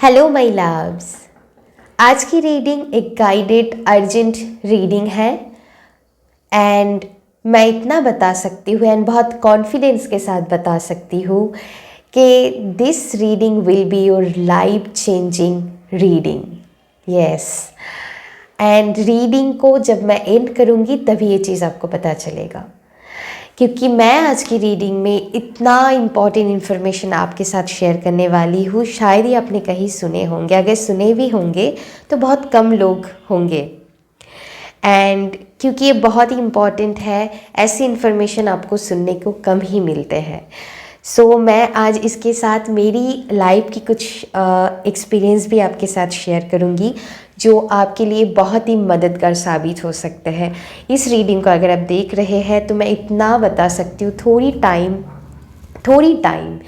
Hello my loves. आज की reading एक गाइडेड अर्जेंट रीडिंग है एंड मैं इतना बता सकती हूँ एंड बहुत कॉन्फिडेंस के साथ बता सकती हूँ कि this reading will be your life changing reading. Yes, and reading को जब मैं एंड करूँगी तभी ये चीज़ आपको पता चलेगा, क्योंकि मैं आज की रीडिंग में इतना इम्पॉर्टेंट इन्फॉर्मेशन आपके साथ शेयर करने वाली हूँ। शायद ही आपने कहीं सुने होंगे, अगर सुने भी होंगे तो बहुत कम लोग होंगे। एंड क्योंकि ये बहुत ही इम्पॉर्टेंट है, ऐसी इन्फॉर्मेशन आपको सुनने को कम ही मिलते हैं। सो मैं आज इसके साथ मेरी लाइफ की कुछ एक्सपीरियंस भी आपके साथ शेयर करूँगी जो आपके लिए बहुत ही मददगार साबित हो सकते हैं। इस रीडिंग को अगर आप देख रहे हैं तो मैं इतना बता सकती हूँ, थोड़ी टाइम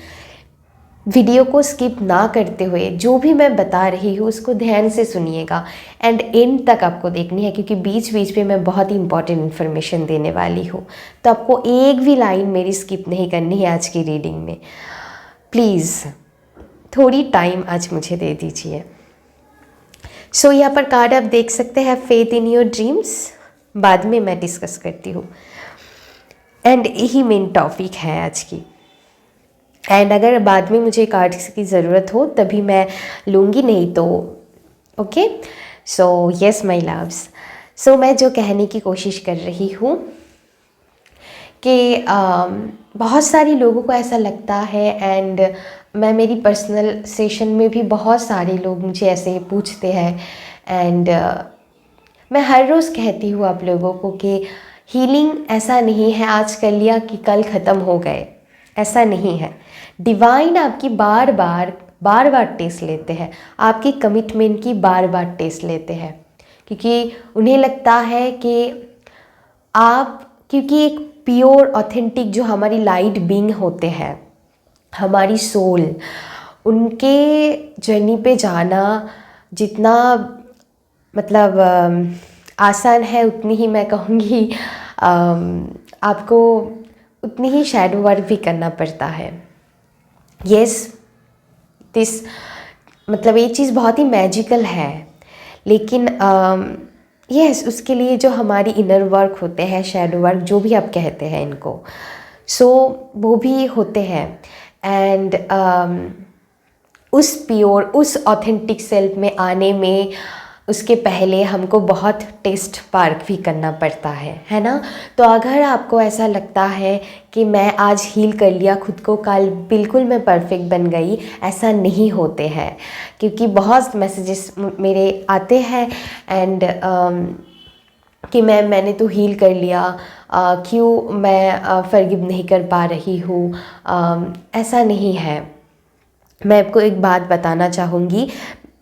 वीडियो को स्किप ना करते हुए जो भी मैं बता रही हूँ उसको ध्यान से सुनिएगा एंड एंड तक आपको देखनी है, क्योंकि बीच बीच में मैं बहुत ही इंपॉर्टेंट इन्फॉर्मेशन देने वाली हूँ। तो आपको एक भी लाइन मेरी स्किप नहीं करनी है आज की रीडिंग में। प्लीज़ थोड़ी टाइम आज मुझे दे दीजिए। सो यहाँ पर कार्ड आप देख सकते हैं, फेथ इन योर ड्रीम्स। बाद में मैं डिस्कस करती हूँ एंड यही मेन टॉपिक है आज की। एंड अगर बाद में मुझे कार्ड्स की ज़रूरत हो तभी मैं लूँगी, नहीं तो okay. So yes my loves, so मैं जो कहने की कोशिश कर रही हूँ कि बहुत सारी लोगों को ऐसा लगता है एंड मैं मेरी पर्सनल सेशन में भी बहुत सारे लोग मुझे ऐसे पूछते हैं एंड मैं हर रोज़ कहती हूँ आप लोगों को कि हीलिंग ऐसा नहीं है आज कर लिया कि कल ख़त्म हो गए, ऐसा नहीं है। डिवाइन आपकी बार बार टेस्ट लेते हैं, आपकी कमिटमेंट की बार बार टेस्ट लेते हैं, क्योंकि उन्हें लगता है कि आप, क्योंकि एक प्योर ऑथेंटिक जो हमारी लाइट बीइंग होते हैं, हमारी सोल, उनके जर्नी पे जाना जितना मतलब आसान है उतनी ही मैं कहूँगी आपको उतनी ही शैडो वर्क भी करना पड़ता है। यस, दिस मतलब ये चीज़ बहुत ही मैजिकल है, लेकिन यस उसके लिए जो हमारी इनर वर्क होते हैं, शैडो वर्क जो भी आप कहते हैं इनको, सो वो भी होते हैं। एंड उस प्योर, उस ऑथेंटिक सेल्फ में आने में उसके पहले हमको बहुत टेस्ट पार्क भी करना पड़ता है ना। तो अगर आपको ऐसा लगता है कि मैं आज हील कर लिया खुद को, कल बिल्कुल मैं परफेक्ट बन गई, ऐसा नहीं होते हैं, क्योंकि बहुत मैसेजेस मेरे आते हैं एंड कि मैंने तो हील कर लिया, क्यों मैं फॉरगिव नहीं कर पा रही हूँ। ऐसा नहीं है। मैं आपको एक बात बताना चाहूँगी,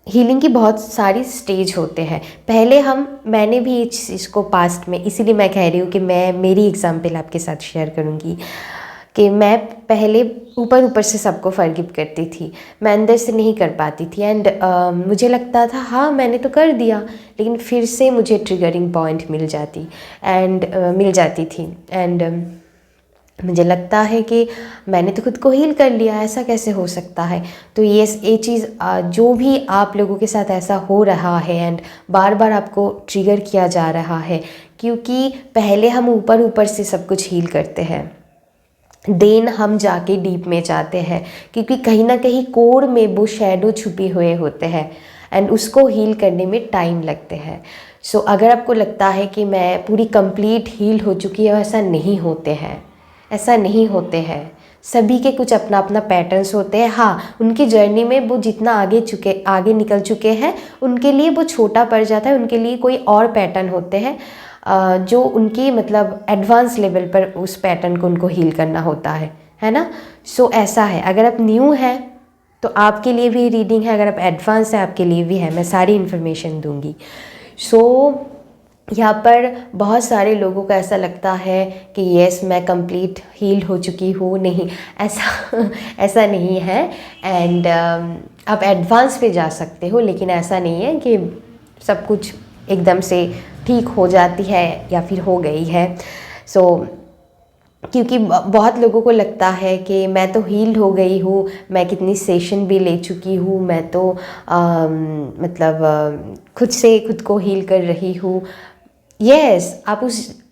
हीलिंग की बहुत सारी स्टेज होते हैं। पहले मैंने भी इस चीज़ को पास्ट में, इसीलिए मैं कह रही हूँ कि मैं मेरी एग्जाम्पल आपके साथ शेयर करूँगी कि मैं पहले ऊपर से सबको फॉरगिव करती थी, मैं अंदर से नहीं कर पाती थी एंड मुझे लगता था हाँ मैंने तो कर दिया, लेकिन फिर से मुझे ट्रिगरिंग पॉइंट मिल जाती थी एंड मुझे लगता है कि मैंने तो खुद को हील कर लिया, ऐसा कैसे हो सकता है। तो ये चीज़ जो भी आप लोगों के साथ ऐसा हो रहा है एंड बार बार आपको ट्रिगर किया जा रहा है, क्योंकि पहले हम ऊपर से सब कुछ हील करते हैं, देन हम जाके डीप में जाते हैं, क्योंकि कहीं ना कहीं कोर में वो शैडो छुपे हुए होते हैं एंड उसको हील करने में टाइम लगते हैं। सो अगर आपको लगता है कि मैं पूरी कंप्लीट हील हो चुकी है, ऐसा नहीं होते हैं। सभी के कुछ अपना अपना पैटर्न्स होते हैं। हाँ, उनकी जर्नी में वो जितना आगे निकल चुके हैं उनके लिए वो छोटा पड़ जाता है, उनके लिए कोई और पैटर्न होते हैं जो उनकी मतलब एडवांस लेवल पर उस पैटर्न को उनको हील करना होता है ना। सो ऐसा है, अगर आप न्यू हैं तो आपके लिए भी रीडिंग है, अगर आप एडवांस हैं आपके लिए भी है, मैं सारी इन्फॉर्मेशन दूंगी। सो यहाँ पर बहुत सारे लोगों को ऐसा लगता है कि यस मैं कंप्लीट हील हो चुकी हूँ, नहीं ऐसा नहीं है एंड आप एडवांस पे जा सकते हो, लेकिन ऐसा नहीं है कि सब कुछ एकदम से ठीक हो जाती है या फिर हो गई है। सो क्योंकि बहुत लोगों को लगता है कि मैं तो हील हो गई हूँ, मैं कितनी सेशन भी ले चुकी हूँ, मैं तो खुद से खुद को हील कर रही हूँ। यस, आप उस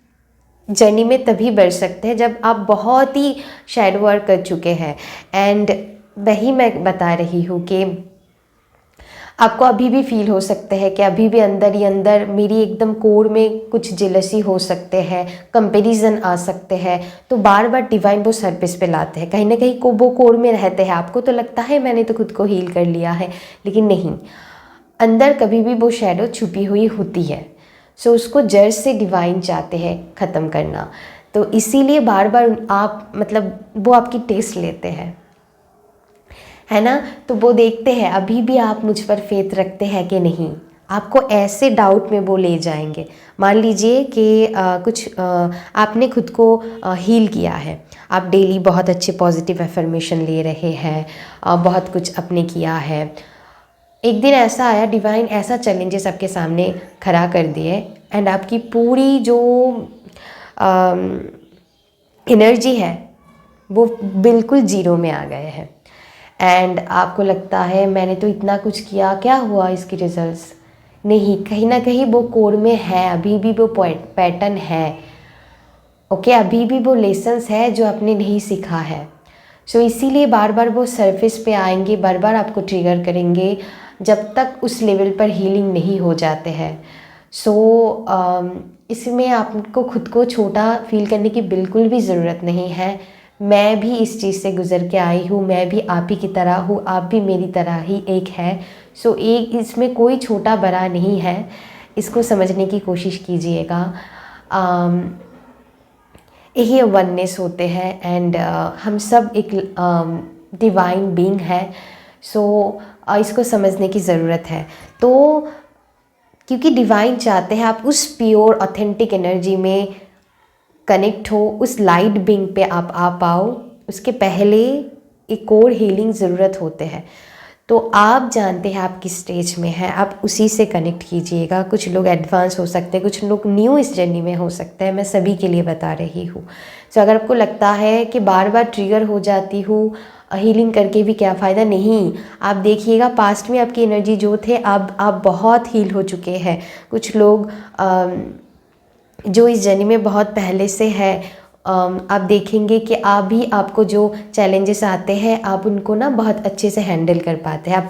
जर्नी में तभी बढ़ सकते हैं जब आप बहुत ही शैडो वर्क कर चुके हैं। एंड वही मैं बता रही हूँ कि आपको अभी भी फील हो सकते हैं कि अभी भी अंदर ही अंदर मेरी एकदम कोर में कुछ जेलसी हो सकते हैं, कंपैरिजन आ सकते हैं। तो बार बार डिवाइन वो सरफेस पे लाते हैं, कहीं ना कहीं को वो कोर में रहते हैं। आपको तो लगता है मैंने तो खुद को हील कर लिया है, लेकिन नहीं, अंदर कभी भी वो शैडो छुपी हुई होती है। सो उसको जड़ से डिवाइन चाहते हैं ख़त्म करना। तो इसीलिए बार बार आप वो आपकी टेस्ट लेते हैं, है ना। तो वो देखते हैं अभी भी आप मुझ पर फेथ रखते हैं कि नहीं। आपको ऐसे डाउट में वो ले जाएंगे। मान लीजिए कि आपने खुद को हील किया है, आप डेली बहुत अच्छे पॉजिटिव एफर्मेशन ले रहे हैं, बहुत कुछ अपने किया है। एक दिन ऐसा आया, डिवाइन ऐसा चैलेंजेस आपके सामने खड़ा कर दिए एंड आपकी पूरी जो एनर्जी है वो बिल्कुल जीरो में आ गए हैं। एंड आपको लगता है मैंने तो इतना कुछ किया, क्या हुआ इसकी रिजल्ट्स? नहीं, कहीं ना कहीं वो कोर में है, अभी भी वो पैटर्न है। ओके, अभी भी वो लेसन्स है जो आपने नहीं सीखा है। सो इसीलिए बार बार वो सरफेस पे आएंगे, बार बार आपको ट्रिगर करेंगे जब तक उस लेवल पर हीलिंग नहीं हो जाते हैं। इसमें आपको खुद को छोटा फील करने की बिल्कुल भी ज़रूरत नहीं है। मैं भी इस चीज़ से गुज़र के आई हूँ, मैं भी आप ही की तरह हूँ, आप भी मेरी तरह ही एक है। एक इसमें कोई छोटा बड़ा नहीं है, इसको समझने की कोशिश कीजिएगा। यही वननेस होते हैं एंड हम सब एक डिवाइन बीइंग है। इसको समझने की ज़रूरत है। तो क्योंकि डिवाइन चाहते हैं आप उस प्योर ऑथेंटिक एनर्जी में कनेक्ट हो, उस लाइट बीइंग पे आप आ पाओ, उसके पहले एक और हीलिंग ज़रूरत होते हैं। तो आप जानते हैं आप किस स्टेज में हैं, आप उसी से कनेक्ट कीजिएगा। कुछ लोग एडवांस हो सकते हैं, कुछ लोग न्यू इस जर्नी में हो सकते हैं, मैं सभी के लिए बता रही हूँ। अगर आपको लगता है कि बार बार ट्रिगर हो जाती हूँ, हीलिंग करके भी क्या फ़ायदा, नहीं, आप देखिएगा पास्ट में आपकी एनर्जी जो थे अब आप बहुत हील हो चुके हैं। कुछ लोग जो इस जर्नी में बहुत पहले से है, आप देखेंगे कि आपको जो चैलेंजेस आते हैं आप उनको ना बहुत अच्छे से हैंडल कर पाते हैं। आप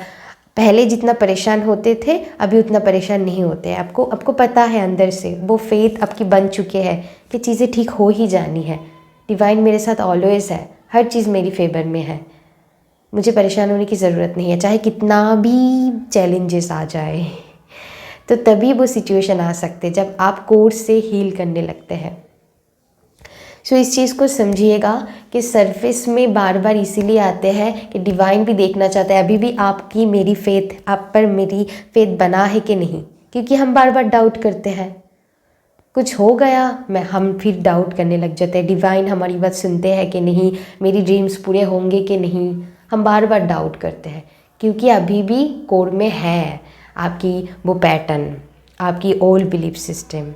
पहले जितना परेशान होते थे अभी उतना परेशान नहीं होते हैं। आपको पता है अंदर से वो फेथ आपकी बन चुके हैं कि चीज़ें ठीक हो ही जानी है। डिवाइन मेरे साथ ऑलवेज़ है, हर चीज़ मेरी फेवर में है, मुझे परेशान होने की ज़रूरत नहीं है, चाहे कितना भी चैलेंजेस आ जाए। तो तभी वो सिचुएशन आ सकते हैं जब आप कोर्स से हील करने लगते हैं। इस चीज़ को समझिएगा कि सरफेस में बार बार इसीलिए आते हैं कि डिवाइन भी देखना चाहता है अभी भी आपकी मेरी फेथ, आप पर मेरी फेथ बना है कि नहीं। क्योंकि हम बार बार डाउट करते हैं, कुछ हो गया हम फिर डाउट करने लग जाते हैं, डिवाइन हमारी बात सुनते हैं कि नहीं, मेरी ड्रीम्स पूरे होंगे कि नहीं। हम बार बार डाउट करते हैं क्योंकि अभी भी कोर में है आपकी वो पैटर्न, आपकी ओल्ड बिलीफ सिस्टम।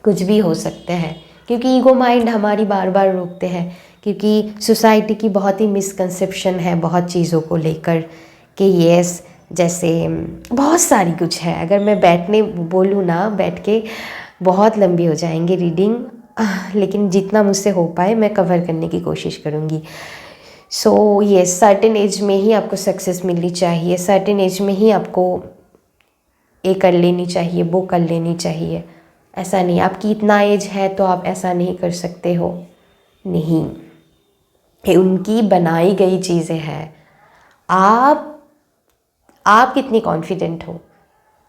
कुछ भी हो सकते हैं क्योंकि ईगो माइंड हमारी बार बार रोकते हैं, क्योंकि सोसाइटी की बहुत ही मिसकंसेप्शन है बहुत चीज़ों को लेकर कि यस, जैसे बहुत सारी कुछ है। अगर मैं बैठने बोलूँ ना, बैठ के बहुत लंबी हो जाएंगी रीडिंग, लेकिन जितना मुझसे हो पाए मैं कवर करने की कोशिश करूँगी। ये सर्टेन एज में ही आपको सक्सेस मिलनी चाहिए, सर्टेन एज में ही आपको ये कर लेनी चाहिए, वो कर लेनी चाहिए। ऐसा नहीं आपकी इतना एज है तो आप ऐसा नहीं कर सकते हो, नहीं, ये उनकी बनाई गई चीज़ें हैं। आप कितनी कॉन्फिडेंट हो,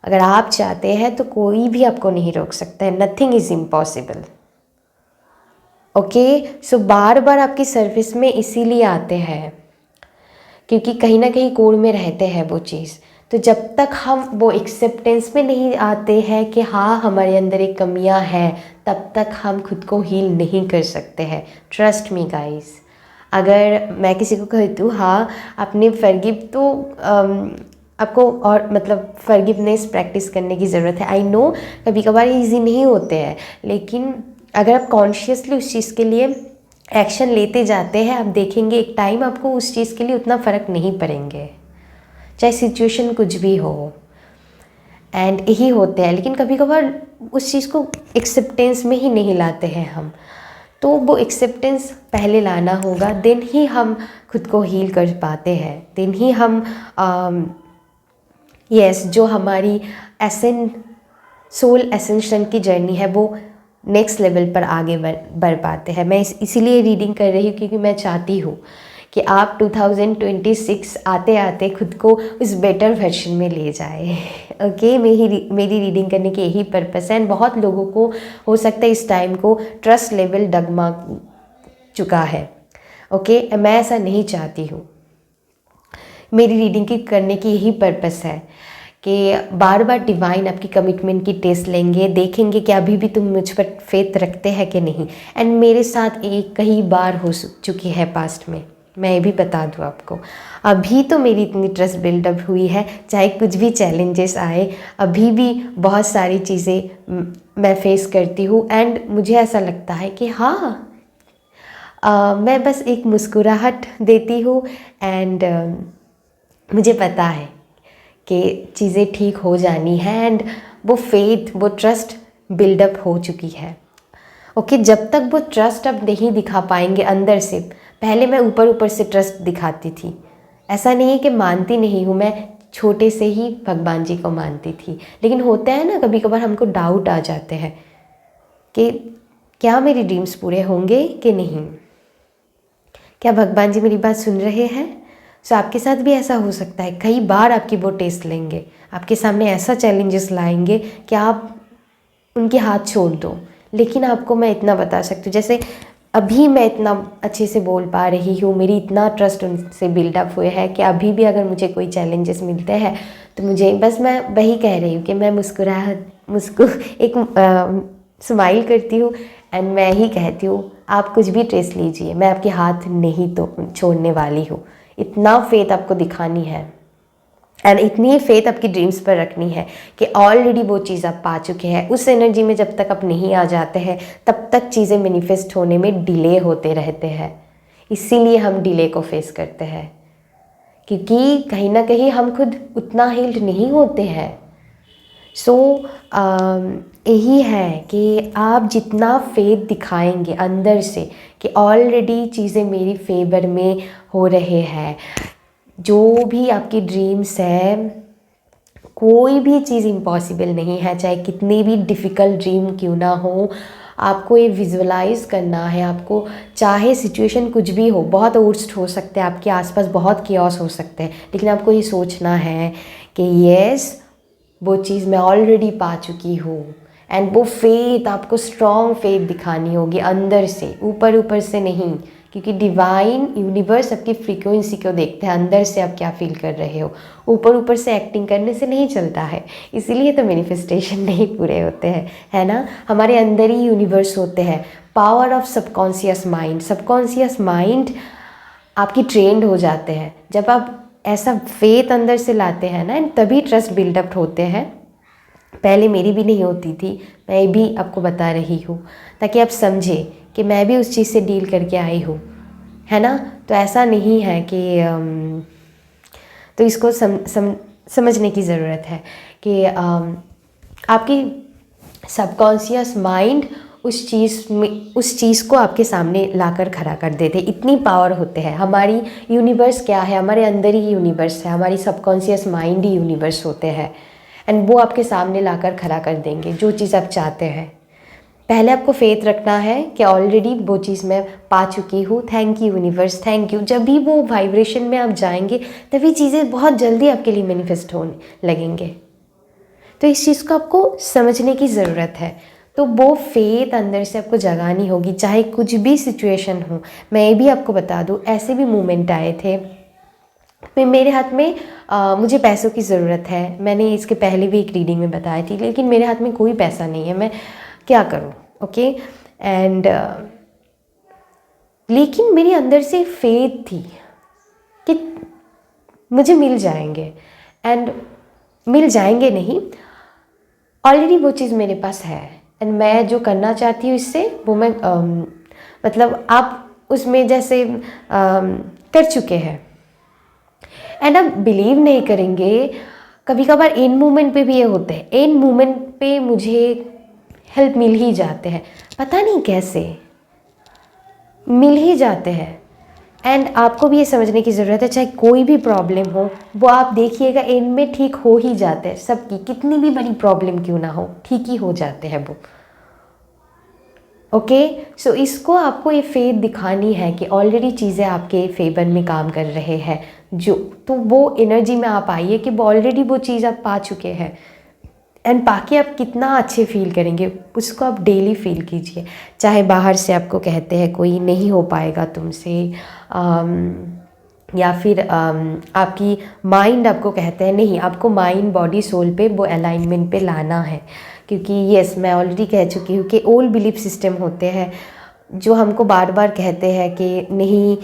अगर आप चाहते हैं तो कोई भी आपको नहीं रोक सकता है, नथिंग इज़ इम्पॉसिबल। ओके, बार बार आपकी सर्विस में इसीलिए आते हैं क्योंकि कहीं ना कहीं कोर में रहते हैं वो चीज़। तो जब तक हम वो एक्सेप्टेंस में नहीं आते हैं कि हाँ हमारे अंदर एक कमियां हैं, तब तक हम खुद को हील नहीं कर सकते हैं। ट्रस्ट मी गाइस, अगर मैं किसी को कहती हूँ हाँ आपने फॉरगिव, तो आपको और फॉरगिवनेस प्रैक्टिस करने की ज़रूरत है। आई नो कभी कभार ईजी नहीं होते हैं, लेकिन अगर आप कॉन्शियसली उस चीज़ के लिए एक्शन लेते जाते हैं, आप देखेंगे एक टाइम आपको उस चीज़ के लिए उतना फ़र्क नहीं पड़ेंगे, चाहे सिचुएशन कुछ भी हो। एंड यही होते हैं, लेकिन कभी कभार उस चीज़ को एक्सेप्टेंस में ही नहीं लाते हैं हम। तो वो एक्सेप्टेंस पहले लाना होगा, देन ही हम खुद को हील कर पाते हैं, देन ही हम यस जो हमारी सोल एसेंशन की जर्नी है वो नेक्स्ट लेवल पर आगे बढ़ पाते हैं। मैं इसीलिए रीडिंग कर रही हूँ क्योंकि मैं चाहती हूँ कि आप 2026 आते आते खुद को उस बेटर वर्जन में ले जाए। ओके, मेरी रीडिंग करने की यही पर्पस है। एंड बहुत लोगों को हो सकता है इस टाइम को ट्रस्ट लेवल डगमगा चुका है। ओके, मैं ऐसा नहीं चाहती हूँ। मेरी रीडिंग की करने की यही पर्पस है कि बार बार डिवाइन आपकी कमिटमेंट की टेस्ट लेंगे, देखेंगे कि अभी भी तुम मुझ पर फेथ रखते हैं कि नहीं। एंड मेरे साथ कई बार हो चुकी है पास्ट में, मैं ये भी बता दूँ आपको। अभी तो मेरी इतनी ट्रस्ट बिल्डअप हुई है, चाहे कुछ भी चैलेंजेस आए, अभी भी बहुत सारी चीज़ें मैं फेस करती हूँ। एंड मुझे ऐसा लगता है कि हाँ, मैं बस एक मुस्कुराहट देती हूँ एंड मुझे पता है कि चीज़ें ठीक हो जानी है। एंड वो फेथ, वो ट्रस्ट बिल्डअप हो चुकी है। ओके, जब तक वो ट्रस्ट अब नहीं दिखा पाएंगे अंदर से, पहले मैं ऊपर ऊपर से ट्रस्ट दिखाती थी, ऐसा नहीं है कि मानती नहीं हूँ, मैं छोटे से ही भगवान जी को मानती थी। लेकिन होता है ना, कभी कभार हमको डाउट आ जाते हैं कि क्या मेरी ड्रीम्स पूरे होंगे कि नहीं, क्या भगवान जी मेरी बात सुन रहे हैं। सो आपके साथ भी ऐसा हो सकता है, कई बार आपकी वो टेस्ट लेंगे, आपके सामने ऐसा चैलेंजेस लाएंगे कि आप उनके हाथ छोड़ दो। लेकिन आपको मैं इतना बता सकती हूँ, जैसे अभी मैं इतना अच्छे से बोल पा रही हूँ, मेरी इतना ट्रस्ट उनसे बिल्डअप हुए है कि अभी भी अगर मुझे कोई चैलेंजेस मिलते हैं तो मुझे बस, मैं वही कह रही हूँ कि मैं एक स्माइल करती हूँ एंड मैं ही कहती हूँ आप कुछ भी टेस्ट लीजिए, मैं आपके हाथ नहीं तो छोड़ने वाली हूँ। इतना फेथ आपको दिखानी है एंड इतनी फेथ आपकी ड्रीम्स पर रखनी है कि ऑलरेडी वो चीज़ आप पा चुके हैं। उस एनर्जी में जब तक आप नहीं आ जाते हैं तब तक चीज़ें मैनिफेस्ट होने में डिले होते रहते हैं। इसीलिए हम डिले को फेस करते हैं, क्योंकि कहीं ना कहीं हम खुद उतना हील्ड नहीं होते हैं। सो यही है कि आप जितना फेथ दिखाएंगे अंदर से कि ऑलरेडी चीज़ें मेरी फेवर में हो रहे हैं, जो भी आपकी ड्रीम्स है, कोई भी चीज़ इम्पॉसिबल नहीं है, चाहे कितनी भी डिफ़िकल्ट ड्रीम क्यों ना हो। आपको ये विजुअलाइज करना है, आपको चाहे सिचुएशन कुछ भी हो, बहुत वर्स्ट हो सकते हैं, आपके आसपास बहुत कियोस हो सकते हैं, लेकिन आपको ये सोचना है कि यस, वो चीज़ मैं ऑलरेडी पा चुकी हूँ। एंड वो फेथ, आपको स्ट्रॉन्ग फेथ दिखानी होगी अंदर से, ऊपर ऊपर से नहीं, क्योंकि डिवाइन यूनिवर्स आपकी फ्रीक्वेंसी को देखते हैं, अंदर से आप क्या फील कर रहे हो। ऊपर ऊपर से एक्टिंग करने से नहीं चलता है, इसीलिए तो मैनिफेस्टेशन नहीं पूरे होते हैं, है ना। हमारे अंदर ही यूनिवर्स होते हैं। Power of subconscious mind, subconscious mind आपकी ट्रेंड हो जाते हैं जब आप ऐसा फेथ अंदर से लाते हैं ना, तभी ट्रस्ट बिल्डअप होते हैं। पहले मेरी भी नहीं होती थी, मैं भी आपको बता रही हूँ ताकि आप समझें कि मैं भी उस चीज़ से डील करके आई हूँ, है ना। तो ऐसा नहीं है कि तो इसको समझने की ज़रूरत है कि आपकी सबकॉन्शियस माइंड उस चीज़ को आपके सामने लाकर खड़ा कर देते। इतनी पावर होते हैं। हमारी यूनिवर्स क्या है, हमारे अंदर ही यूनिवर्स है, हमारी सबकॉन्शियस माइंड ही यूनिवर्स होते हैं। एंड वो आपके सामने लाकर खड़ा कर देंगे जो चीज़ आप चाहते हैं। पहले आपको फेथ रखना है कि ऑलरेडी वो चीज़ मैं पा चुकी हूँ। Thank you universe, thank you. जब भी वो वाइब्रेशन में आप जाएंगे तभी चीज़ें बहुत जल्दी आपके लिए मैनिफेस्ट होने लगेंगे। तो इस चीज़ को आपको समझने की ज़रूरत है। तो वो फेथ अंदर से आपको जगानी होगी, चाहे कुछ भी सिचुएशन हो। मैं ये भी आपको बता दूँ, ऐसे भी मोमेंट आए थे मेरे हाथ में, मुझे पैसों की ज़रूरत है। मैंने इसके पहले भी एक रीडिंग में बताई थी, लेकिन मेरे हाथ में कोई पैसा नहीं है, मैं क्या करूं। ओके, एंड लेकिन मेरे अंदर से फेथ थी कि मुझे मिल जाएंगे। एंड मिल जाएंगे नहीं, ऑलरेडी वो चीज़ मेरे पास है। एंड मैं जो करना चाहती हूँ इससे, वो मैं मतलब आप उसमें जैसे कर चुके हैं। एंड आप बिलीव नहीं करेंगे, कभी कभार इन मोमेंट पे भी ये होते हैं, इन मोमेंट पे मुझे हेल्प मिल ही जाते हैं, पता नहीं कैसे मिल ही जाते हैं। एंड आपको भी ये समझने की ज़रूरत है, चाहे कोई भी प्रॉब्लम हो वो आप देखिएगा एंड में ठीक हो ही जाते हैं। सबकी कितनी भी बड़ी प्रॉब्लम क्यों ना हो, ठीक ही हो जाते हैं वो। ओके, सो इसको आपको ये फेथ दिखानी है कि ऑलरेडी चीज़ें आपके फेवर में काम कर रहे हैं, जो तो वो एनर्जी में आप आइए कि वो ऑलरेडी वो चीज़ आप पा चुके हैं। एंड पाके आप कितना अच्छे फील करेंगे, उसको आप डेली फील कीजिए। चाहे बाहर से आपको कहते हैं कोई नहीं हो पाएगा तुमसे, या फिर आपकी माइंड आपको कहते हैं नहीं, आपको माइंड बॉडी सोल पे वो अलाइनमेंट पे लाना है। क्योंकि यस, मैं ऑलरेडी कह चुकी हूँ कि ओल्ड बिलीफ सिस्टम होते हैं जो हमको बार बार कहते हैं कि नहीं,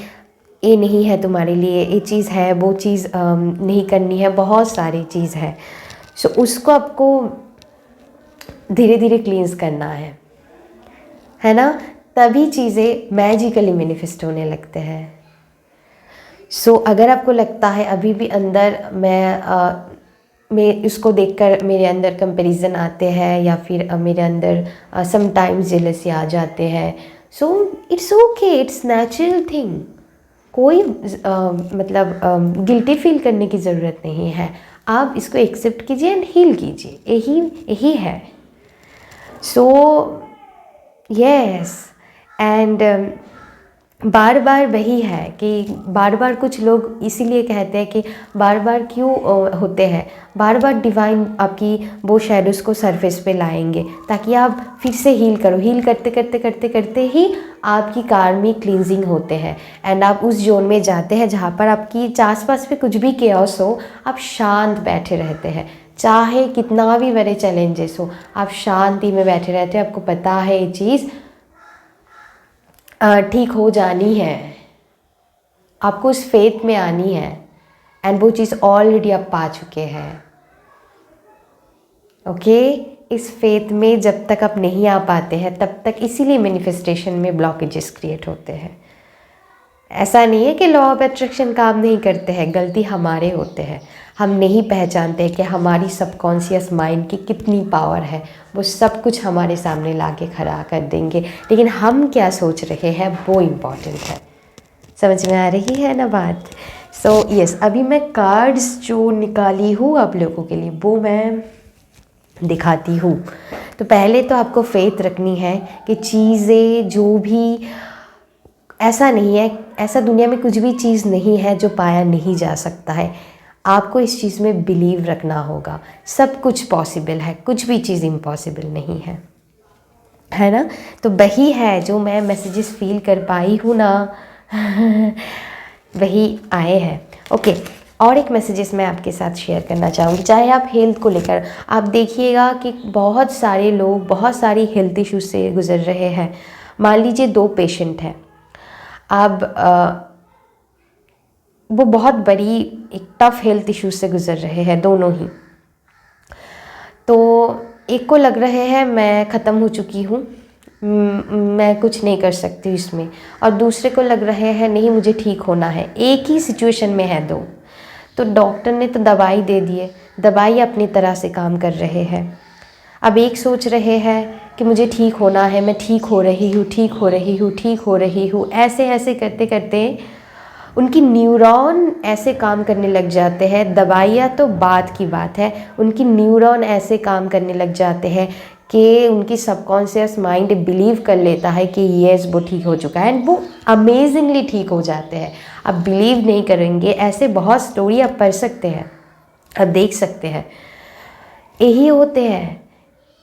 ये नहीं है तुम्हारे लिए, ये चीज़ है, वो चीज़ नहीं करनी है, बहुत सारी चीज़ है। सो उसको आपको धीरे धीरे क्लींस करना है ना, तभी चीज़ें मैजिकली मैनिफेस्ट होने लगते हैं। सो अगर आपको लगता है अभी भी अंदर मैं इसको देखकर मेरे अंदर कंपैरिजन आते हैं, या फिर मेरे अंदर समटाइम्स जेलसी आ जाते हैं, so it's okay, it's natural thing. कोई मतलब गिल्टी फील करने की ज़रूरत नहीं है। आप इसको एक्सेप्ट कीजिए एंड हील कीजिए, यही है। सो यस, एंड बार बार वही है कि बार बार कुछ लोग इसीलिए कहते हैं कि बार बार क्यों होते हैं, बार बार डिवाइन आपकी वो शैडोज़ को सरफेस पे लाएंगे ताकि आप फिर से हील करो। हील करते करते करते करते ही आपकी कार्मिक क्लींजिंग होते हैं एंड आप उस जोन में जाते हैं जहाँ पर आपकी आसपास पे कुछ भी केओस हो, आप शांत बैठे रहते हैं। चाहे कितना भी बड़े चैलेंजेस हो, आप शांति में बैठे रहते हैं। आपको पता है ये चीज़ ठीक हो जानी है, आपको उस फेथ में आनी है एंड वो चीज़ ऑलरेडी आप पा चुके हैं। ओके, इस फेथ में जब तक आप नहीं आ पाते हैं तब तक इसीलिए मैनिफेस्टेशन में ब्लॉकेजेस क्रिएट होते हैं। ऐसा नहीं है कि लॉ ऑफ अट्रैक्शन काम नहीं करते हैं, गलती हमारे होते हैं। हम नहीं पहचानते कि हमारी सबकॉन्शियस माइंड की कितनी पावर है, वो सब कुछ हमारे सामने लाके खड़ा कर देंगे, लेकिन हम क्या सोच रहे हैं वो इम्पॉर्टेंट है। समझ में आ रही है ना बात? सो यस, अभी मैं कार्ड्स जो निकाली हूँ आप लोगों के लिए वो मैं दिखाती हूँ। तो पहले तो आपको फेथ रखनी है कि चीज़ें जो भी, ऐसा नहीं है, ऐसा दुनिया में कुछ भी चीज़ नहीं है जो पाया नहीं जा सकता है। आपको इस चीज़ में बिलीव रखना होगा। सब कुछ पॉसिबल है, कुछ भी चीज़ इम्पॉसिबल नहीं है ना? तो वही है जो मैं मैसेजेस फील कर पाई हूँ ना वही आए हैं। ओके, और एक मैसेजेस मैं आपके साथ शेयर करना चाहूँगी। चाहे आप हेल्थ को लेकर, आप देखिएगा कि बहुत सारे लोग बहुत सारी हेल्थ इश्यूज से गुजर रहे हैं। मान लीजिए 2 पेशेंट हैं, अब वो बहुत बड़ी एक टफ़ हेल्थ इश्यूज से गुजर रहे हैं दोनों ही। तो एक को लग रहे हैं मैं ख़त्म हो चुकी हूँ, मैं कुछ नहीं कर सकती इसमें, और दूसरे को लग रहे हैं नहीं मुझे ठीक होना है। एक ही सिचुएशन में है दो। तो डॉक्टर ने तो दवाई दे दिए, दवाई अपनी तरह से काम कर रहे हैं। अब एक सोच रहे हैं कि मुझे ठीक होना है, मैं ठीक हो रही हूँ, ठीक हो रही हूँ, ठीक हो रही हूँ, ऐसे ऐसे करते करते उनकी न्यूरॉन ऐसे काम करने लग जाते हैं। दवाइयाँ तो बात की बात है, उनकी न्यूरॉन ऐसे काम करने लग जाते हैं कि उनकी सबकॉन्शियस माइंड बिलीव कर लेता है कि येस वो ठीक हो चुका है एंड वो अमेजिंगली ठीक हो जाते हैं। आप बिलीव नहीं करेंगे, ऐसे बहुत स्टोरी आप पढ़ सकते हैं, आप देख सकते हैं। यही होते हैं,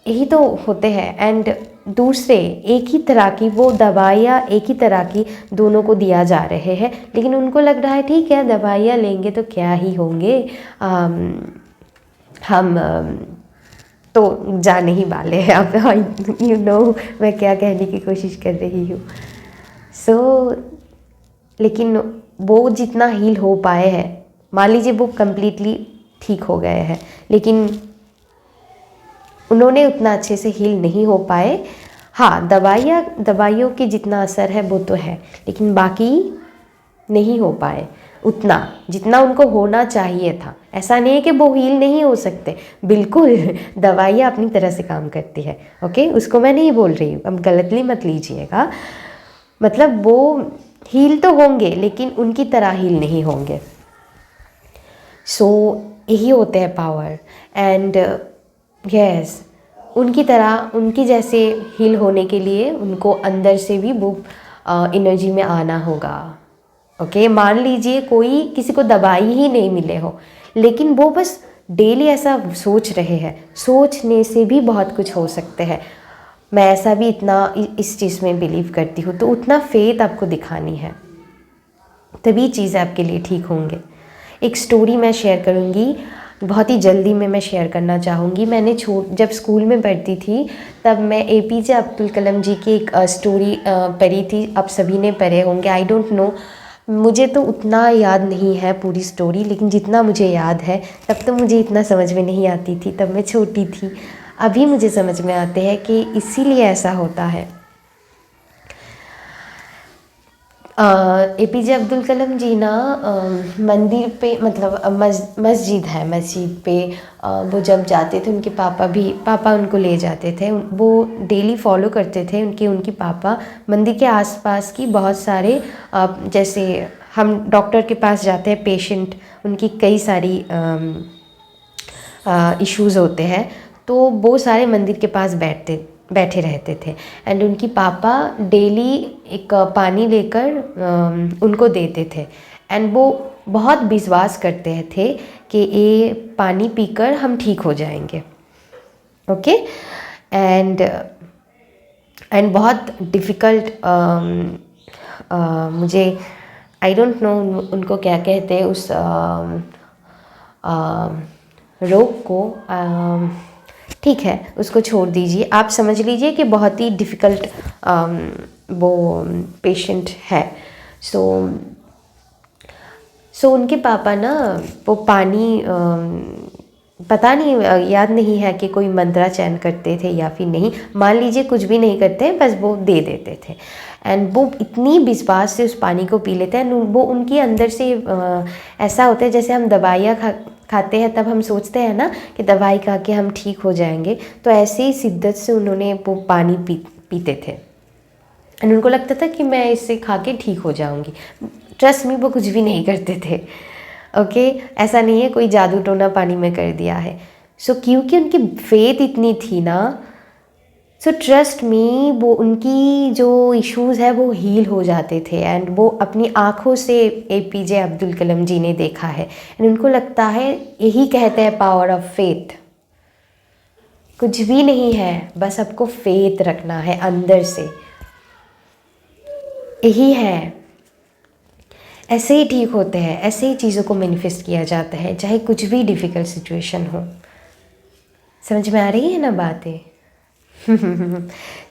यही तो होते हैं। एंड दूसरे एक ही तरह की वो दवाइयाँ एक ही तरह की दोनों को दिया जा रहे हैं, लेकिन उनको लग रहा है ठीक है दवाइयाँ लेंगे तो क्या ही होंगे, हम तो जाने ही वाले हैं। अब यू नो मैं क्या कहने की कोशिश कर रही हूँ। सो लेकिन वो जितना हील हो पाए हैं, मान लीजिए वो कम्प्लीटली ठीक हो गए हैं, लेकिन उन्होंने उतना अच्छे से हील नहीं हो पाए हाँ, दवाइयों के जितना असर है वो तो है, लेकिन बाकी नहीं हो पाए उतना जितना उनको होना चाहिए था। ऐसा नहीं है कि वो हील नहीं हो सकते, बिल्कुल दवाइयाँ अपनी तरह से काम करती है। ओके, उसको मैं नहीं बोल रही हूँ, अब गलतली मत लीजिएगा। मतलब वो हील तो होंगे लेकिन उनकी तरह हील नहीं होंगे। सो यही होते हैं पावर। एंड यस, उनकी तरह उनकी जैसे हील होने के लिए उनको अंदर से भी वो एनर्जी में आना होगा। ओके, मान लीजिए कोई किसी को दवाई ही नहीं मिले हो, लेकिन वो बस डेली ऐसा सोच रहे हैं, सोचने से भी बहुत कुछ हो सकते हैं। मैं ऐसा भी इतना इस चीज़ में बिलीव करती हूँ। तो उतना फेथ आपको दिखानी है, तभी चीज़ें आपके लिए ठीक होंगे। एक स्टोरी मैं शेयर करूँगी, बहुत ही जल्दी में मैं शेयर करना चाहूँगी। मैंने जब स्कूल में पढ़ती थी तब मैं एपीजे अब्दुल कलाम जी की एक स्टोरी पढ़ी थी। आप सभी ने पढ़े होंगे, आई डोंट नो, मुझे तो उतना याद नहीं है पूरी स्टोरी, लेकिन जितना मुझे याद है, तब तो मुझे इतना समझ में नहीं आती थी, तब मैं छोटी थी। अभी मुझे समझ में आते हैं कि इसीलिए ऐसा होता है। एपीजे अब्दुल कलाम जी ना मंदिर पे, मतलब मस्जिद है, मस्जिद पे वो जब जाते थे, उनके पापा उनको ले जाते थे। वो डेली फॉलो करते थे, उनकी पापा मंदिर के आसपास की बहुत सारे जैसे हम डॉक्टर के पास जाते हैं, पेशेंट उनकी कई सारी इश्यूज़ होते हैं, तो वो सारे मंदिर के पास बैठे रहते थे। एंड उनकी पापा डेली एक पानी लेकर उनको देते थे। एंड वो बहुत विश्वास करते थे कि ये पानी पीकर हम ठीक हो जाएंगे। ओके, एंड बहुत डिफ़िकल्ट, मुझे आई डोंट नो उनको क्या कहते हैं उस रोग को, ठीक है उसको छोड़ दीजिए। आप समझ लीजिए कि बहुत ही डिफ़िकल्ट वो पेशेंट है। सो उनके पापा ना वो पानी पता नहीं, याद नहीं है कि कोई मंत्राचरण करते थे या फिर नहीं, मान लीजिए कुछ भी नहीं करते, बस वो दे देते थे। एंड वो इतनी विश्वास से उस पानी को पी लेते हैं। वो उनके अंदर से ऐसा होता है जैसे हम दवाइयाँ खाते हैं, तब हम सोचते हैं ना कि दवाई खा के हम ठीक हो जाएंगे, तो ऐसे ही शिद्दत से उन्होंने वो पानी पीते थे। एंड उनको लगता था कि मैं इससे खा के ठीक हो जाऊंगी। ट्रस्ट मी, वो कुछ भी नहीं करते थे। ओके, ऐसा नहीं है कोई जादू टोना पानी में कर दिया है। सो क्योंकि उनकी फेथ इतनी थी ना, सो ट्रस्ट मी, वो उनकी जो इश्यूज़ है वो हील हो जाते थे। एंड वो अपनी आँखों से एपीजे अब्दुल कलाम जी ने देखा है। एंड उनको लगता है, यही कहते हैं पावर ऑफ फेथ। कुछ भी नहीं है, बस आपको फेथ रखना है अंदर से, यही है। ऐसे ही ठीक होते हैं, ऐसे ही चीज़ों को मैनिफेस्ट किया जाता है, चाहे कुछ भी डिफ़िकल्ट सिचुएशन हो। समझ में आ रही है ना बातें?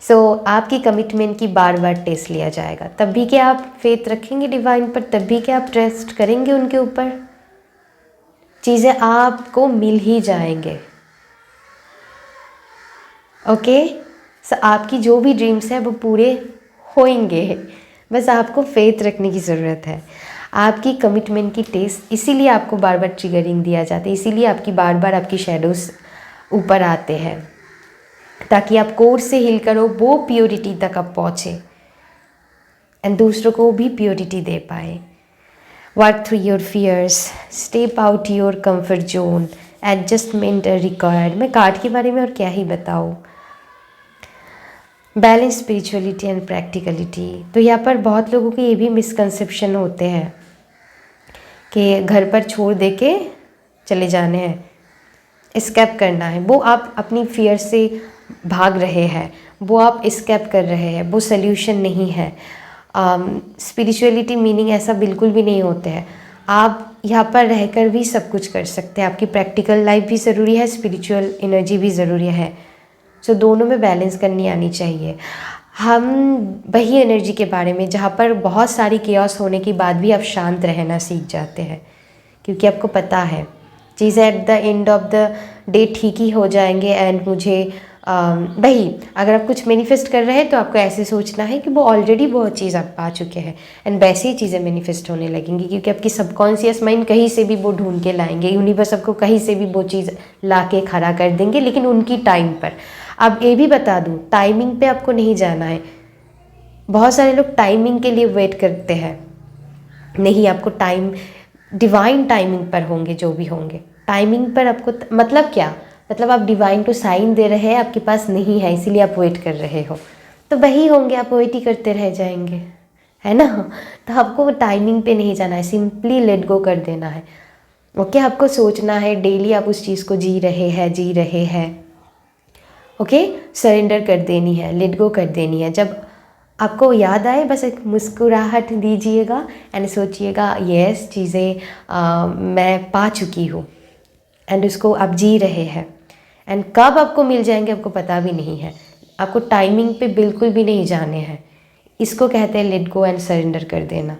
सो आपकी कमिटमेंट की बार बार टेस्ट लिया जाएगा, तब भी क्या आप फेथ रखेंगे डिवाइन पर, तब भी क्या आप ट्रस्ट करेंगे उनके ऊपर। चीज़ें आपको मिल ही जाएंगे। ओके, सो आपकी जो भी ड्रीम्स है वो पूरे होंगे, बस आपको फेथ रखने की ज़रूरत है। आपकी कमिटमेंट की टेस्ट, इसीलिए आपको बार बार ट्रिगरिंग दिया जाता है, इसीलिए आपकी बार बार आपकी शेडोज़ ऊपर आते हैं, ताकि आप कोर्स से हिल करो, वो प्योरिटी तक आप पहुँचे एंड दूसरों को भी प्योरिटी दे पाए। Work through your fears, step out your comfort zone, adjustment required. मैं कार्ड के बारे में और क्या ही बताऊँ। Balance spirituality and practicality. तो यहाँ पर बहुत लोगों के ये भी मिसकंसेप्शन होते हैं कि घर पर छोड़ दे के चले जाने हैं, एस्केप करना है। वो आप अपनी फियर से भाग रहे हैं, वो आप एस्केप कर रहे हैं, वो सल्यूशन नहीं है। स्पिरिचुअलिटी मीनिंग ऐसा बिल्कुल भी नहीं होता है। आप यहाँ पर रहकर भी सब कुछ कर सकते हैं। आपकी प्रैक्टिकल लाइफ भी ज़रूरी है, स्पिरिचुअल एनर्जी भी ज़रूरी है। सो दोनों में बैलेंस करनी आनी चाहिए। हम वही एनर्जी के बारे में, जहाँ पर बहुत सारी केओस होने के बाद भी आप शांत रहना सीख जाते हैं, क्योंकि आपको पता है चीज़ें at the end of the day ठीक ही हो जाएंगे। एंड मुझे वही अगर आप कुछ मैनिफेस्ट कर रहे हैं तो आपको ऐसे सोचना है कि वो ऑलरेडी बहुत चीज़ आप पा चुके हैं, एंड वैसे ही चीज़ें मैनिफेस्ट होने लगेंगी, क्योंकि आपकी सबकॉन्शियस माइंड कहीं से भी वो ढूंढ के लाएंगे, यूनिवर्स आपको कहीं से भी वो चीज़ ला के खड़ा कर देंगे, लेकिन उनकी टाइम पर। अब ये भी बता दूँ, टाइमिंग पे आपको नहीं जाना है। बहुत सारे लोग टाइमिंग के लिए वेट करते हैं, नहीं, आपको टाइम डिवाइन टाइमिंग पर होंगे जो भी होंगे। टाइमिंग पर आपको मतलब क्या, मतलब आप डिवाइन को साइन दे रहे हैं, आपके पास नहीं है इसीलिए आप वेट कर रहे हो, तो वही होंगे, आप वेट ही करते रह जाएंगे, है ना। तो आपको टाइमिंग पे नहीं जाना है, सिंपली लेट गो कर देना है। ओके, आपको सोचना है डेली आप उस चीज़ को जी रहे हैं। ओके, सरेंडर कर देनी है, लेट गो कर देनी है। जब आपको याद आए बस एक मुस्कुराहट दीजिएगा एंड सोचिएगा यस, चीज़ें मैं पा चुकी हूँ, एंड उसको आप जी रहे हैं। एंड कब आपको मिल जाएंगे आपको पता भी नहीं है, आपको टाइमिंग पे बिल्कुल भी नहीं जाने हैं। इसको कहते हैं लेट गो एंड सरेंडर कर देना।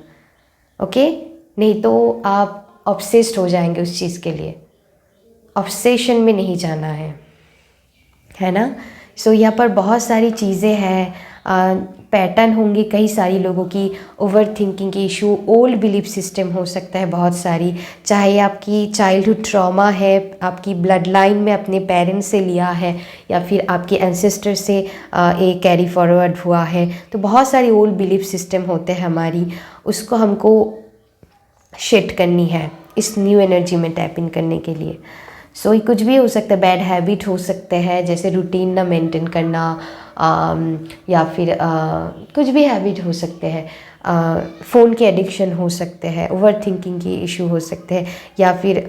ओके, नहीं तो आप ऑब्सेस्ड हो जाएंगे उस चीज़ के लिए, ऑब्सेशन में नहीं जाना है ना। सो यहाँ पर बहुत सारी चीज़ें हैं, पैटर्न होंगी कई सारी लोगों की, ओवर थिंकिंग की इशू, ओल्ड बिलीफ सिस्टम हो सकता है बहुत सारी, चाहे आपकी चाइल्डहुड ट्रॉमा है, आपकी ब्लड लाइन में अपने पेरेंट्स से लिया है, या फिर आपके एंसेस्टर से ये कैरी फॉरवर्ड हुआ है। तो बहुत सारी ओल्ड बिलीफ सिस्टम होते हैं हमारी, उसको हमको शिफ्ट करनी है इस न्यू एनर्जी में टैप इन करने के लिए। सो कुछ भी हो सकता है, बैड हैबिट हो सकते हैं, जैसे रूटीन ना मेंटेन करना, या फिर कुछ भी हैबिट हो सकते हैं, फ़ोन के एडिक्शन हो सकते हैं, ओवर थिंकिंग की इशू हो सकते हैं, या फिर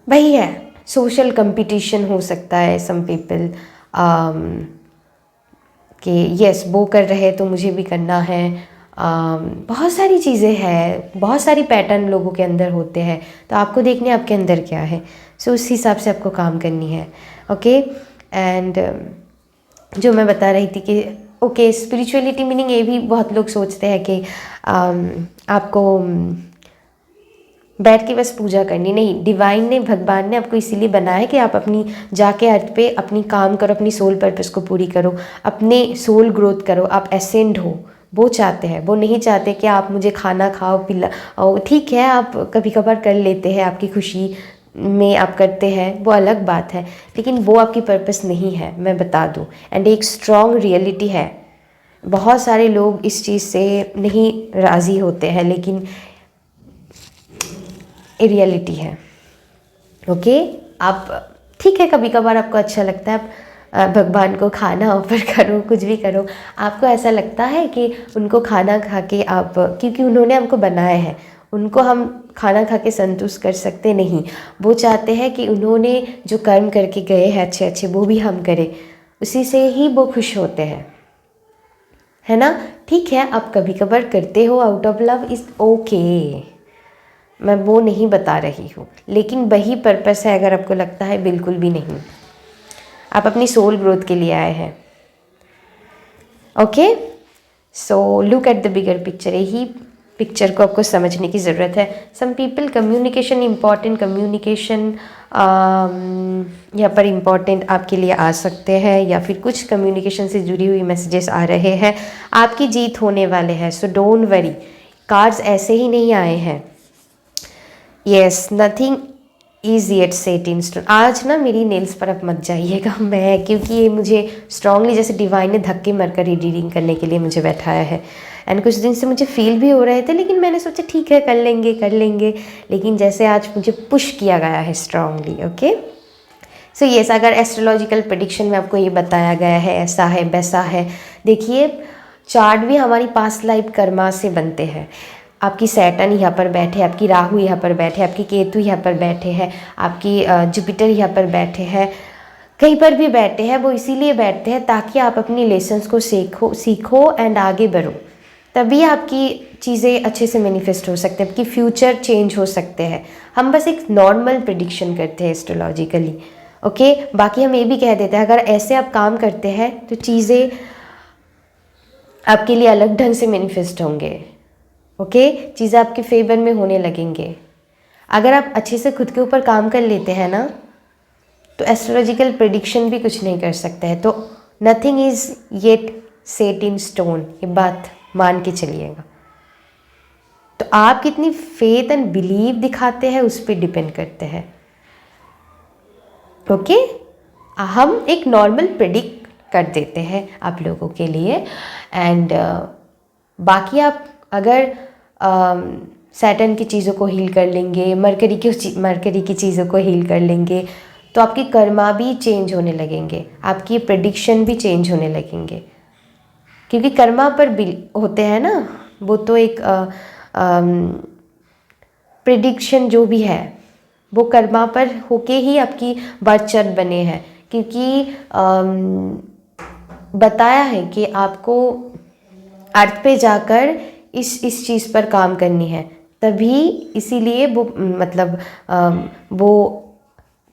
वही है सोशल कंपटीशन हो सकता है। सम पीपल कि यस वो कर रहे हैं तो मुझे भी करना है। बहुत सारी चीज़ें हैं, बहुत सारी पैटर्न लोगों के अंदर होते हैं, तो आपको देखने आपके अंदर क्या है, सो उस हिसाब से आपको काम करनी है। ओके, एंड जो मैं बता रही थी कि ओके, स्पिरिचुअलिटी मीनिंग ये भी बहुत लोग सोचते हैं कि आपको बैठ के बस पूजा करनी, नहीं, डिवाइन ने, भगवान ने आपको इसीलिए बनाया है कि आप अपनी जाके अर्थ पे अपनी काम करो, अपनी सोल पर्पस को पूरी करो, अपने सोल ग्रोथ करो, आप एसेंड हो। वो चाहते हैं, वो नहीं चाहते कि आप मुझे खाना खाओ पिला, ठीक है आप कभी कभार कर लेते हैं, आपकी खुशी में आप करते हैं, वो अलग बात है, लेकिन वो आपकी पर्पस नहीं है, मैं बता दूं। एंड एक स्ट्रॉन्ग रियलिटी है, बहुत सारे लोग इस चीज़ से नहीं राज़ी होते हैं, लेकिन ये रियलिटी है। ओके, आप ठीक है, कभी कभार आपको अच्छा लगता है, आप भगवान को खाना ऑफर करो, कुछ भी करो, आपको ऐसा लगता है कि उनको खाना खा के आप, क्योंकि उन्होंने हमको बनाया है, उनको हम खाना खा के संतुष्ट कर सकते नहीं, वो चाहते हैं कि उन्होंने जो कर्म करके गए हैं अच्छे अच्छे, वो भी हम करें, उसी से ही वो खुश होते हैं, है ना। ठीक है, आप कभी कभार करते हो out of love, is okay, मैं वो नहीं बता रही हूँ, लेकिन वही पर्पस है। अगर आपको लगता है बिल्कुल भी नहीं, आप अपनी सोल ग्रोथ के लिए आए हैं। Okay, so look at the bigger picture, यही पिक्चर को आपको समझने की ज़रूरत है। Some people communication important, communication यहाँ पर इम्पॉर्टेंट आपके लिए आ सकते हैं, या फिर कुछ कम्युनिकेशन से जुड़ी हुई मैसेजेस आ रहे हैं, आपकी जीत होने वाले हैं, सो डोंट वरी। कार्ड्स ऐसे ही नहीं आए हैं। Yes, nothing is yet set in stone. आज ना मेरी नेल्स पर आप मत जाइएगा, मैं, क्योंकि ये मुझे स्ट्रांगली जैसे डिवाइन ने धक्के मारकर रीडिंग करने के लिए मुझे बैठाया है, एंड कुछ दिन से मुझे फील भी हो रहे थे, लेकिन मैंने सोचा ठीक है कर लेंगे, लेकिन जैसे आज मुझे पुश किया गया है स्ट्रांगली। ओके, सो यस, अगर एस्ट्रोलॉजिकल प्रेडिक्शन में आपको ये बताया गया है ऐसा है वैसा है, देखिए चार्ट भी हमारी पास्ट लाइफ कर्मा से बनते हैं। आपकी सैटर्न यहाँ पर बैठे, आपकी राहु यहाँ पर बैठे, आपकी केतु यहाँ पर बैठे हैं, आपकी जुपिटर यहाँ पर बैठे हैं, कहीं पर भी बैठे हैं, वो इसीलिए बैठते हैं ताकि आप अपनी लेसन्स को सीखो एंड आगे बढ़ो, तभी आपकी चीज़ें अच्छे से मैनिफेस्ट हो सकते हैं, आपकी फ्यूचर चेंज हो सकते हैं। हम बस एक नॉर्मल प्रेडिक्शन करते हैं एस्ट्रोलॉजिकली। ओके, बाकी हम ये भी कह देते हैं अगर ऐसे आप काम करते हैं तो चीज़ें आपके लिए अलग ढंग से मैनिफेस्ट होंगे। ओके, चीज़ें आपके फेवर में होने लगेंगे। अगर आप अच्छे से खुद के ऊपर काम कर लेते हैं ना, तो एस्ट्रोलॉजिकल प्रेडिक्शन भी कुछ नहीं कर सकता है। तो nothing is yet set in stone, ये बात मान के चलिएगा। तो आप कितनी फेथ एंड बिलीव दिखाते हैं उस पर डिपेंड करते हैं। ओके, हम एक नॉर्मल प्रेडिक्ट कर देते हैं आप लोगों के लिए, एंड बाकी आप अगर सैटर्न की चीज़ों को हील कर लेंगे, मरकरी की चीज़ों को हील कर लेंगे, तो आपकी कर्मा भी चेंज होने लगेंगे, आपकी प्रेडिक्शन भी चेंज होने लगेंगे। क्योंकि कर्मा पर होते हैं ना, वो तो एक प्रेडिक्शन जो भी है वो कर्मा पर होके ही आपकी बर्थ चार्ट बने हैं। क्योंकि बताया है कि आपको अर्थ पे जाकर इस चीज़ पर काम करनी है, तभी इसीलिए वो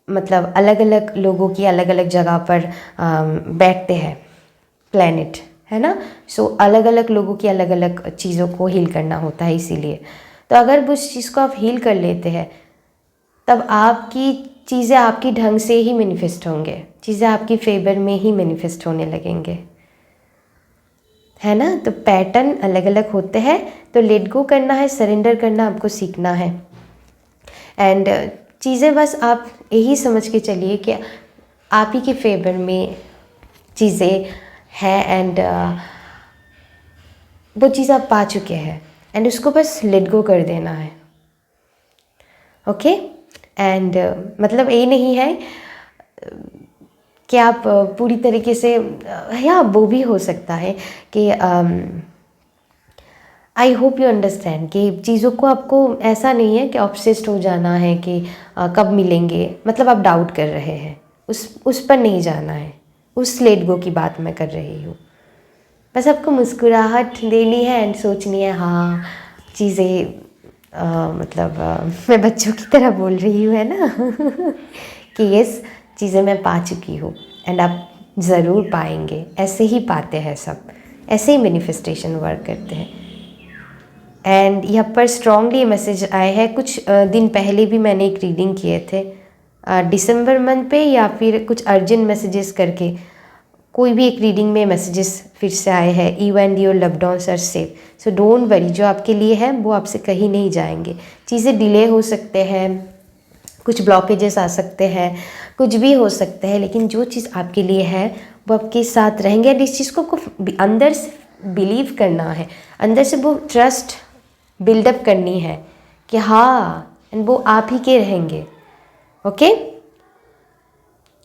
मतलब अलग अलग लोगों की अलग अलग जगह पर बैठते हैं प्लैनेट, है ना। सो अलग अलग लोगों की अलग अलग चीज़ों को हील करना होता है। इसीलिए तो अगर उस चीज़ को आप हील कर लेते हैं, तब आपकी चीज़ें आपकी ढंग से ही मैनिफेस्ट होंगे, चीज़ें आपकी फेवर में ही मैनिफेस्ट होने लगेंगे, है ना। तो पैटर्न अलग अलग होते हैं, तो लेट गो करना है, सरेंडर करना आपको सीखना है। एंड चीज़ें बस आप यही समझ के चलिए कि आप ही के फेवर में चीज़ें हैं, एंड वो चीज़ आप पा चुके हैं, एंड उसको बस लेट गो कर देना है। ओके, एंड मतलब ये नहीं है कि आप पूरी तरीके से, या वो भी हो सकता है कि आई होप यू अंडरस्टैंड कि चीज़ों को आपको ऐसा नहीं है कि ऑब्सेस्ड हो जाना है कि कब मिलेंगे, मतलब आप डाउट कर रहे हैं, उस पर नहीं जाना है। उस लेट गो की बात मैं कर रही हूँ। बस आपको मुस्कुराहट देनी है एंड सोचनी है, हाँ चीज़ें मैं बच्चों की तरह बोल रही हूँ, है ना कि यस चीज़ें मैं पा चुकी हूँ, एंड आप ज़रूर पाएंगे। ऐसे ही पाते हैं सब, ऐसे ही मैनिफेस्टेशन वर्क करते हैं। एंड यहाँ पर स्ट्रांगली मैसेज आए हैं। कुछ दिन पहले भी मैंने एक रीडिंग किए थे दिसंबर मंथ पे, या फिर कुछ अर्जेंट मैसेजेस करके कोई भी एक रीडिंग में मैसेजेस फिर से आए हैं। You and your loved ones are safe, so don't worry, जो आपके लिए है वो आपसे कहीं नहीं जाएंगे। चीज़ें डिले हो सकते हैं, कुछ ब्लॉकेजेस आ सकते हैं, कुछ भी हो सकते हैं, लेकिन जो चीज़ आपके लिए है वो आपके साथ रहेंगे। एंड इस चीज़ को अंदर से बिलीव करना है, अंदर से वो ट्रस्ट बिल्डअप करनी है कि हाँ, एंड वो आप ही के रहेंगे। Okay,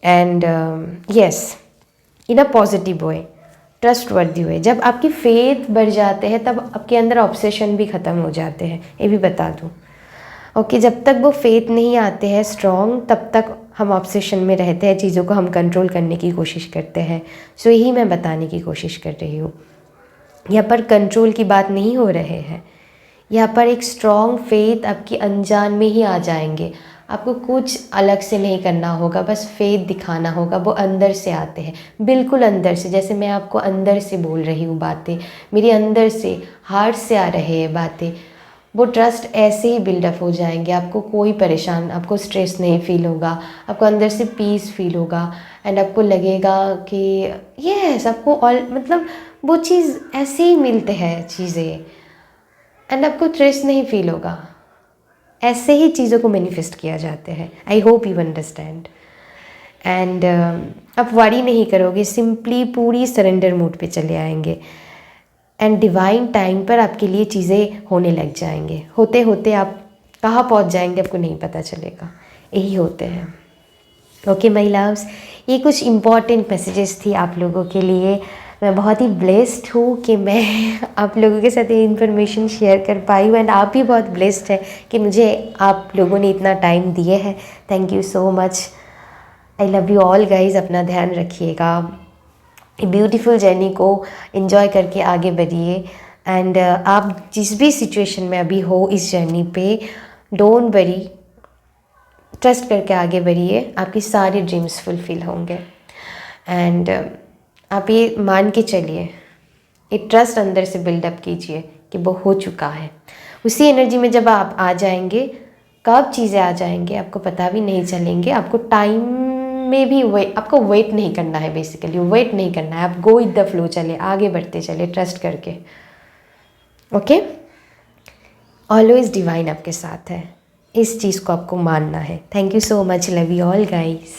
and yes, in a positive way, trust वर्दी वे। जब आपकी फेथ बढ़ जाते हैं तब आपके अंदर ऑब्सेशन भी ख़त्म हो जाते हैं, ये भी बता दूँ। ओके, जब तक वो फेथ नहीं आते हैं स्ट्रॉन्ग, तब तक हम ऑब्सेशन में रहते हैं, चीज़ों को हम कंट्रोल करने की कोशिश करते हैं। सो यही मैं बताने की कोशिश कर रही हूँ। यहाँ पर कंट्रोल की बात नहीं हो रहे हैं, यहाँ पर एक स्ट्रॉन्ग फेथ आपकी अनजान में ही आ जाएंगे। आपको कुछ अलग से नहीं करना होगा, बस फेथ दिखाना होगा। वो अंदर से आते हैं, बिल्कुल अंदर से, जैसे मैं आपको अंदर से बोल रही हूँ बातें, मेरे अंदर से, हार्ट से आ रहे हैं बातें। वो ट्रस्ट ऐसे ही बिल्डअप हो जाएंगे। आपको कोई परेशान, आपको स्ट्रेस नहीं फील होगा, आपको अंदर से पीस फील होगा, एंड आपको लगेगा कि ये सबको ऑल मतलब वो चीज़ ऐसे ही मिलते हैं चीज़ें, एंड आपको स्ट्रेस नहीं फील होगा। ऐसे ही चीज़ों को मैनिफेस्ट किया जाते हैं। I hope you understand. And आप वरी नहीं करोगे, सिंपली पूरी सरेंडर मोड पे चले आएंगे, एंड डिवाइन टाइम पर आपके लिए चीज़ें होने लग जाएंगे। होते होते आप कहाँ पहुँच जाएंगे आपको नहीं पता चलेगा। यही होते हैं। ओके माय लव्स, ये कुछ इम्पॉर्टेंट मैसेजेस थी आप लोगों के लिए। मैं बहुत ही ब्लेस्ड हूँ कि मैं आप लोगों के साथ ये इन्फॉर्मेशन शेयर कर पाई हूँ, एंड आप भी बहुत ब्लेस्ड है कि मुझे आप लोगों ने इतना टाइम दिए है। Thank you so much. I love you all guys. अपना ध्यान रखिएगा, ब्यूटीफुल जर्नी को एंजॉय करके आगे बढ़िए। एंड आप जिस भी सिचुएशन में अभी हो इस जर्नी पे, डोंट वरी, ट्रस्ट करके आगे बढ़िए। आपकी सारी ड्रीम्स फुलफिल होंगे, एंड आप ये मान के चलिए, ये ट्रस्ट अंदर से बिल्डअप कीजिए कि वो हो चुका है। उसी एनर्जी में जब आप आ जाएंगे, कब चीज़ें आ जाएंगे आपको पता भी नहीं चलेंगे। आपको टाइम में भी आपको वेट नहीं करना है, बेसिकली वेट नहीं करना है, आप गो विद द फ्लो चले, आगे बढ़ते चले ट्रस्ट करके। ओके, ऑलवेज डिवाइन आपके साथ है, इस चीज़ को आपको मानना है। Thank you so much, love you all guys.